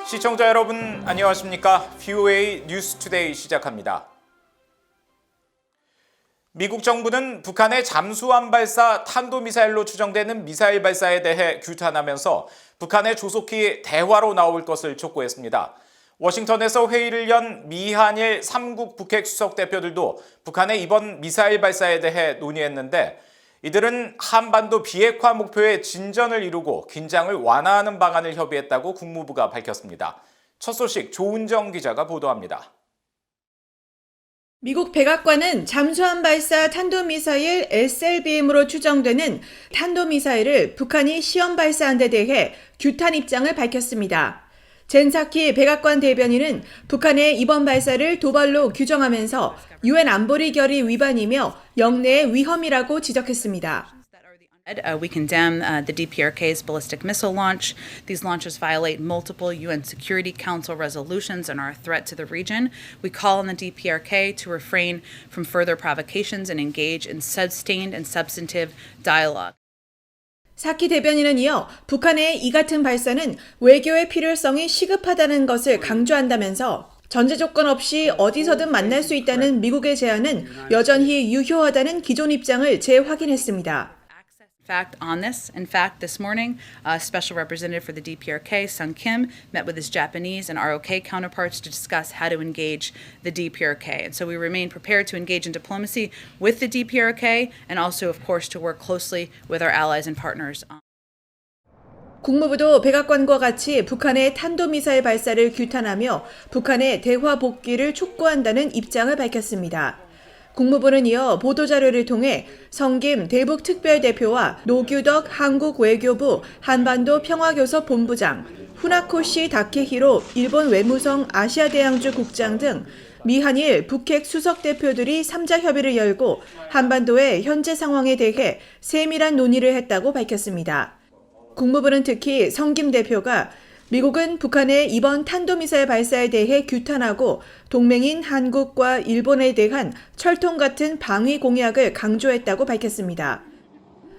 시청자 여러분 안녕하십니까? VOA 뉴스투데이 시작합니다. 미국 정부는 북한의 잠수함 발사 탄도미사일로 추정되는 미사일 발사에 대해 규탄하면서 북한의 조속히 대화로 나올 것을 촉구했습니다. 워싱턴에서 회의를 연 미한일 3국 북핵 수석 대표들도 북한의 이번 미사일 발사에 대해 논의했는데 이들은 한반도 비핵화 목표의 진전을 이루고 긴장을 완화하는 방안을 협의했다고 국무부가 밝혔습니다. 첫 소식 조은정 기자가 보도합니다. 미국 백악관은 잠수함 발사 탄도미사일 SLBM으로 추정되는 탄도미사일을 북한이 시험 발사한 데 대해 규탄 입장을 밝혔습니다. 젠 사키 백악관 대변인은 북한의 이번 발사를 도발로 규정하면서 유엔 안보리 결의 위반이며 영내의 위험이라고 지적했습니다. We condemn the DPRK's ballistic missile launch. These launches violate multiple UN Security Council resolutions and are a threat to the region. We call on the DPRK to refrain from further provocations and engage in sustained and substantive dialogue. 사키 대변인은 이어 북한의 이 같은 발사는 외교의 필요성이 시급하다는 것을 강조한다면서 전제 조건 없이 어디서든 만날 수 있다는 미국의 제안은 여전히 유효하다는 기존 입장을 재확인했습니다. In fact, this morning, Special Representative for the DPRK, Sung Kim, met with his Japanese and ROK counterparts to discuss how to engage the DPRK. And so we remain prepared to engage in diplomacy with the DPRK and also, of course, to work closely with our allies and partners. 국무부도 백악관과 같이 북한의 탄도미사일 발사를 규탄하며 북한의 대화 복귀를 촉구한다는 입장을 밝혔습니다. 국무부는 이어 보도자료를 통해 성김 대북특별대표와 노규덕 한국외교부 한반도 평화교섭 본부장, 후나코시 다케히로 일본 외무성 아시아대양주 국장 등 미한일 북핵 수석 대표들이 3자 협의를 열고 한반도의 현재 상황에 대해 세밀한 논의를 했다고 밝혔습니다. 국무부는 특히 성김 대표가 미국은 북한의 이번 탄도미사일 발사에 대해 규탄하고 동맹인 한국과 일본에 대한 철통 같은 방위 공약을 강조했다고 밝혔습니다.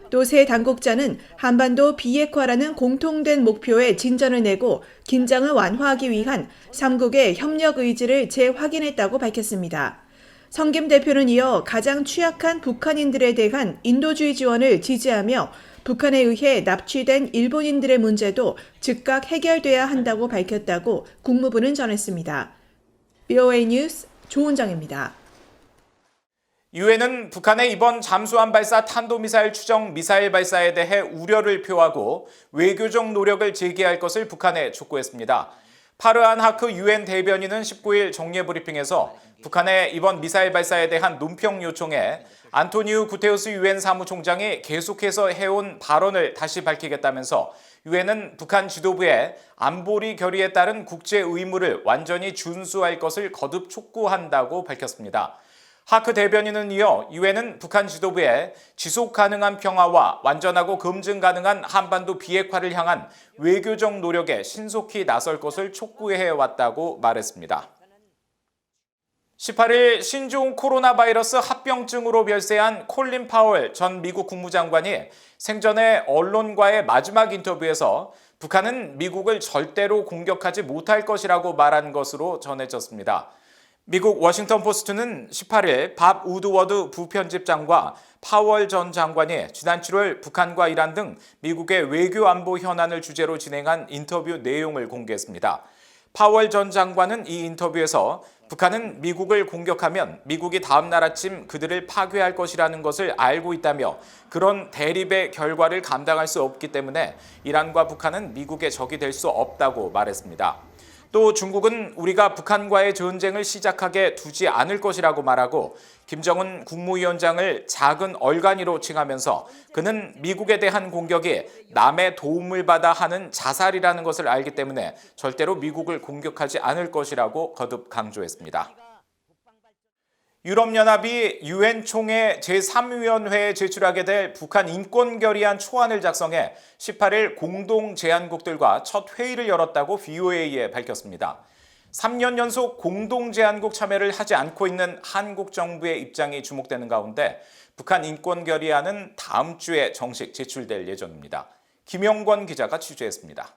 또 새 당국자는 한반도 비핵화라는 공통된 목표에 진전을 내고 긴장을 완화하기 위한 3국의 협력 의지를 재확인했다고 밝혔습니다. 성김 대표는 이어 가장 취약한 북한인들에 대한 인도주의 지원을 지지하며 북한에 의해 납치된 일본인들의 문제도 즉각 해결돼야 한다고 밝혔다고 국무부는 전했습니다. VOA 뉴스 조은정입니다. 유엔은 북한의 이번 잠수함 발사 탄도미사일 추정 미사일 발사에 대해 우려를 표하고 외교적 노력을 제기할 것을 북한에 촉구했습니다. 파르한 하크 유엔 대변인은 19일 정례 브리핑에서 북한의 이번 미사일 발사에 대한 논평 요청에 안토니우 구테우스 유엔 사무총장이 계속해서 해온 발언을 다시 밝히겠다면서 유엔은 북한 지도부의 안보리 결의에 따른 국제 의무를 완전히 준수할 것을 거듭 촉구한다고 밝혔습니다. 하크 대변인은 이어 유엔은 북한 지도부의 지속 가능한 평화와 완전하고 검증 가능한 한반도 비핵화를 향한 외교적 노력에 신속히 나설 것을 촉구해왔다고 말했습니다. 18일 신종 코로나 바이러스 합병증으로 별세한 콜린 파월 전 미국 국무장관이 생전에 언론과의 마지막 인터뷰에서 북한은 미국을 절대로 공격하지 못할 것이라고 말한 것으로 전해졌습니다. 미국 워싱턴 포스트는 18일 밥 우드워드 부편집장과 파월 전 장관이 지난 7월 북한과 이란 등 미국의 외교 안보 현안을 주제로 진행한 인터뷰 내용을 공개했습니다. 파월 전 장관은 이 인터뷰에서 북한은 미국을 공격하면 미국이 다음 날 아침 그들을 파괴할 것이라는 것을 알고 있다며 그런 대립의 결과를 감당할 수 없기 때문에 이란과 북한은 미국의 적이 될 수 없다고 말했습니다. 또 중국은 우리가 북한과의 전쟁을 시작하게 두지 않을 것이라고 말하고 김정은 국무위원장을 작은 얼간이로 칭하면서 그는 미국에 대한 공격이 남의 도움을 받아 하는 자살이라는 것을 알기 때문에 절대로 미국을 공격하지 않을 것이라고 거듭 강조했습니다. 유럽연합이 유엔 총회 제3위원회에 제출하게 될 북한 인권 결의안 초안을 작성해 18일 공동 제안국들과 첫 회의를 열었다고 VOA에 밝혔습니다. 3년 연속 공동 제안국 참여를 하지 않고 있는 한국 정부의 입장이 주목되는 가운데 북한 인권 결의안은 다음 주에 정식 제출될 예정입니다. 김영권 기자가 취재했습니다.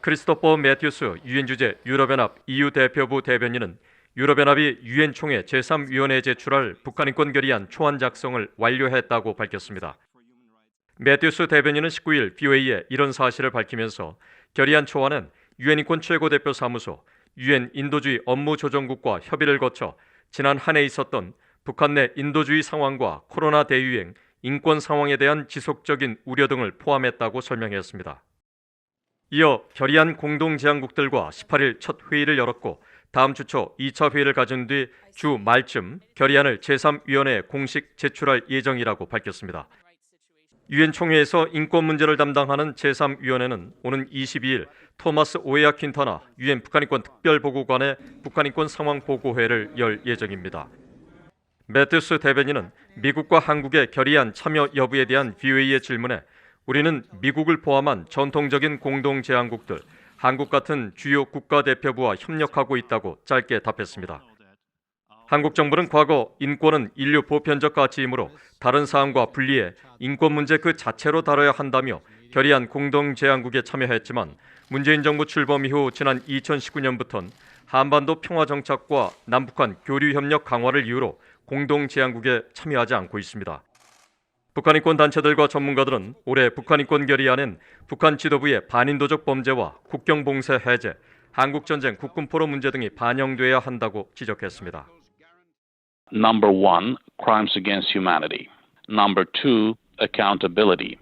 크리스토퍼 매튜스 유엔 주재 유럽연합 EU 대표부 대변인은 유럽연합이 유엔 총회 제3위원회에 제출할 북한 인권 결의안 초안 작성을 완료했다고 밝혔습니다. 매튜스 대변인은 19일 BOA에 이런 사실을 밝히면서 결의안 초안은 유엔 인권 최고대표 사무소, 유엔 인도주의 업무조정국과 협의를 거쳐 지난 한 해 있었던 북한 내 인도주의 상황과 코로나 대유행, 인권 상황에 대한 지속적인 우려 등을 포함했다고 설명했습니다. 이어 결의안 공동제안국들과 18일 첫 회의를 열었고 다음 주 초 2차 회의를 가진 뒤 주 말쯤 결의안을 제3위원회에 공식 제출할 예정이라고 밝혔습니다. 유엔 총회에서 인권 문제를 담당하는 제3위원회는 오는 22일 토마스 오에아 퀸터나 유엔 북한인권 특별보고관의 북한인권 상황 보고회를 열 예정입니다. 매튜스 대변인은 미국과 한국의 결의안 참여 여부에 대한 BOA의 질문에 우리는 미국을 포함한 전통적인 공동제안국들, 한국 같은 주요 국가대표부와 협력하고 있다고 짧게 답했습니다. 한국 정부는 과거 인권은 인류 보편적 가치이므로 다른 사안과 분리해 인권 문제 그 자체로 다뤄야 한다며 결의안 공동제안국에 참여했지만 문재인 정부 출범 이후 지난 2019년부터는 한반도 평화 정착과 남북한 교류 협력 강화를 이유로 공동제안국에 참여하지 않고 있습니다. 북한 인권 단체들과 전문가들은 올해 북한 인권 결의안엔 북한 지도부의 반인도적 범죄와 국경 봉쇄 해제, 한국 전쟁 국군 포로 문제 등이 반영돼야 한다고 지적했습니다. Number one, crimes against humanity. Number two, accountability.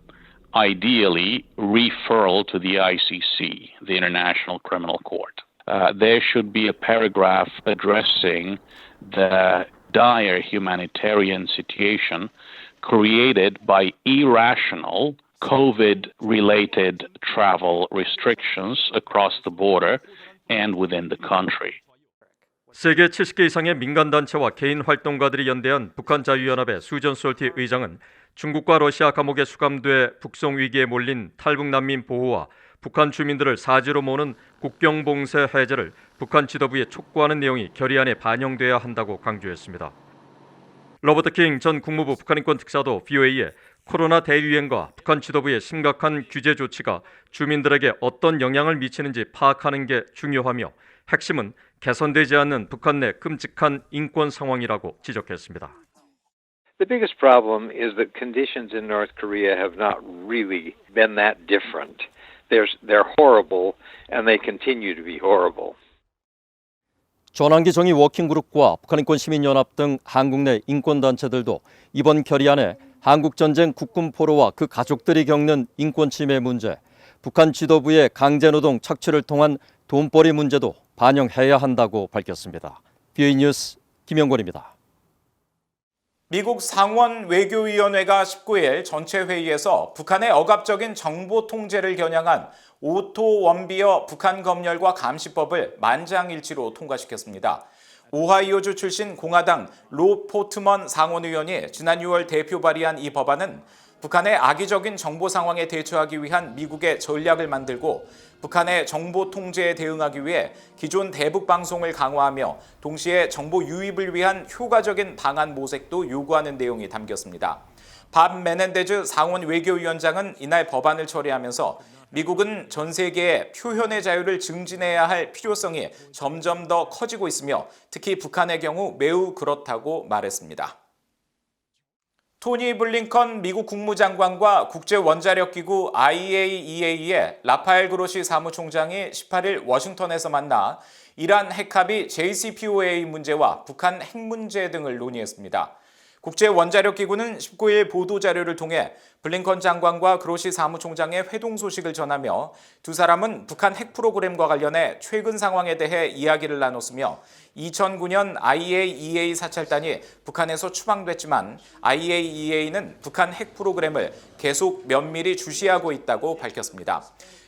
Ideally, referral to the ICC, the International Criminal Court. There should be a paragraph addressing the dire humanitarian situation created by irrational COVID-related travel restrictions across the border and within the country. 세계 70개 이상의 민간단체와 개인 활동가들이 연대한 북한자유연합의 수전 솔티 의장은 중국과 러시아 감옥에 수감돼 북송 위기에 몰린 탈북 난민 보호와 북한 주민들을 사지로 모으는 국경 봉쇄 해제를 북한 지도부에 촉구하는 내용이 결의안에 반영돼야 한다고 강조했습니다. 로버트 킹 전 국무부 북한인권 특사도 BOA에 코로나 대유행과 북한 지도부의 심각한 규제 조치가 주민들에게 어떤 영향을 미치는지 파악하는 게 중요하며 핵심은 개선되지 않는 북한 내 끔찍한 인권 상황이라고 지적했습니다. The biggest problem is that conditions in North Korea have not really been that different. They're horrible and they continue to be horrible. 전환기 정의 워킹그룹과 북한인권시민연합 등 한국 내 인권단체들도 이번 결의안에 한국전쟁 국군 포로와 그 가족들이 겪는 인권 침해 문제, 북한 지도부의 강제노동 착취를 통한 돈벌이 문제도 반영해야 한다고 밝혔습니다. BOA 뉴스 김영권입니다. 미국 상원 외교위원회가 19일 전체 회의에서 북한의 억압적인 정보 통제를 겨냥한 오토 원비어 북한 검열과 감시법을 만장일치로 통과시켰습니다. 오하이오주 출신 공화당 로 포트먼 상원의원이 지난 6월 대표 발의한 이 법안은 북한의 악의적인 정보 상황에 대처하기 위한 미국의 전략을 만들고 북한의 정보 통제에 대응하기 위해 기존 대북 방송을 강화하며 동시에 정보 유입을 위한 효과적인 방안 모색도 요구하는 내용이 담겼습니다. 밥 메넨데즈 상원 외교위원장은 이날 법안을 처리하면서 미국은 전 세계에 표현의 자유를 증진해야 할 필요성이 점점 더 커지고 있으며 특히 북한의 경우 매우 그렇다고 말했습니다. 토니 블링컨 미국 국무장관과 국제원자력기구 IAEA의 라파엘 그로시 사무총장이 18일 워싱턴에서 만나 이란 핵합의 JCPOA 문제와 북한 핵 문제 등을 논의했습니다. 국제원자력기구는 19일 보도자료를 통해 블링컨 장관과 그로시 사무총장의 회동 소식을 전하며 두 사람은 북한 핵 프로그램과 관련해 최근 상황에 대해 이야기를 나눴으며 2009년 IAEA 사찰단이 북한에서 추방됐지만 IAEA는 북한 핵 프로그램을 계속 면밀히 주시하고 있다고 밝혔습니다.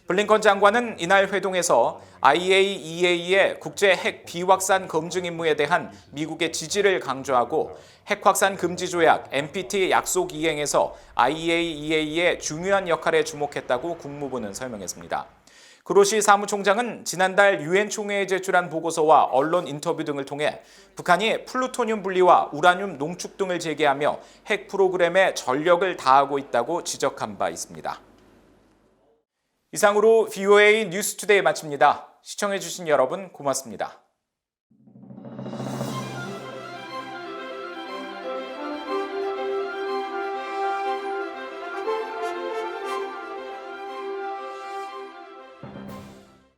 블링컨 장관은 이날 회동에서 IAEA의 국제 핵 비확산 검증 임무에 대한 미국의 지지를 강조하고 핵 확산 금지 조약 NPT 약속 이행에서 IAEA의 중요한 역할에 주목했다고 국무부는 설명했습니다. 그로시 사무총장은 지난달 유엔 총회에 제출한 보고서와 언론 인터뷰 등을 통해 북한이 플루토늄 분리와 우라늄 농축 등을 재개하며 핵 프로그램에 전력을 다하고 있다고 지적한 바 있습니다. 이상으로 VOA 뉴스투데이 마칩니다. 시청해주신 여러분 고맙습니다.